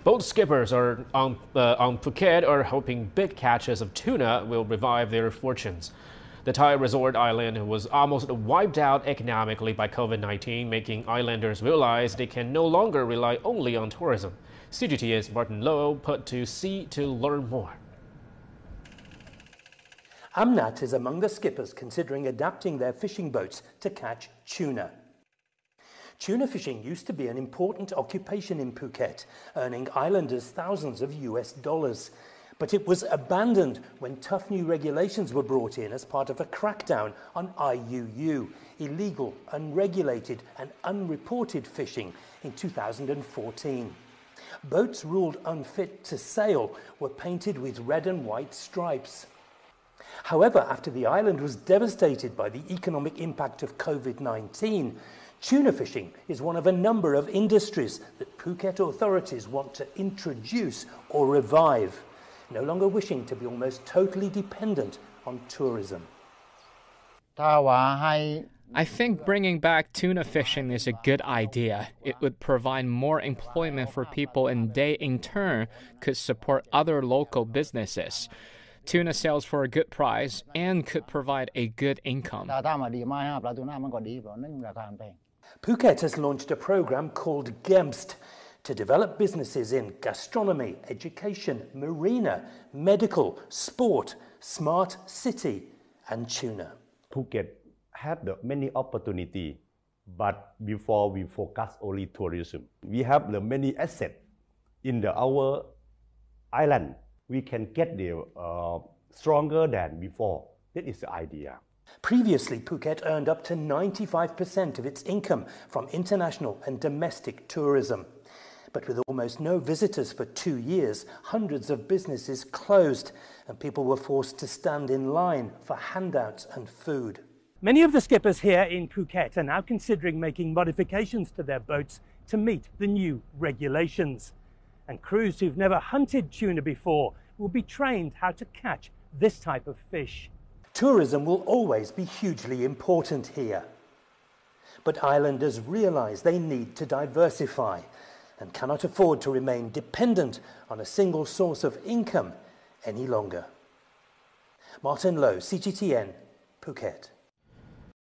Boat skippers on Phuket are hoping big catches of tuna will revive their fortunes. The Thai resort island was almost wiped out economically by COVID-19, making islanders realize they can no longer rely only on tourism. CGTN's Martin Lowe put to sea to learn more. Amnat is among the skippers considering adapting their fishing boats to catch tuna. Tuna fishing used to be an important occupation in Phuket, earning islanders thousands of US dollars. But it was abandoned when tough new regulations were brought in as part of a crackdown on IUU, illegal, unregulated and unreported fishing, in 2014. Boats ruled unfit to sail were painted with red and white stripes. However, after the island was devastated by the economic impact of COVID-19, tuna fishing is one of a number of industries that Phuket authorities want to introduce or revive, no longer wishing to be almost totally dependent on tourism. I think bringing back tuna fishing is a good idea. It would provide more employment for people and they in turn could support other local businesses. Tuna sells for a good price and could provide a good income. Phuket has launched a program called GEMST to develop businesses in gastronomy, education, marina, medical, sport, smart city and tuna. Phuket had the many opportunity, but before we focus only tourism. We have the many assets in our island. We can get the stronger than before. That is the idea. Previously, Phuket earned up to 95% of its income from international and domestic tourism. But with almost no visitors for 2 years, hundreds of businesses closed and people were forced to stand in line for handouts and food. Many of the skippers here in Phuket are now considering making modifications to their boats to meet the new regulations. And crews who've never hunted tuna before will be trained how to catch this type of fish. Tourism will always be hugely important here. But islanders realise they need to diversify and cannot afford to remain dependent on a single source of income any longer. Martin Lowe, CGTN, Phuket.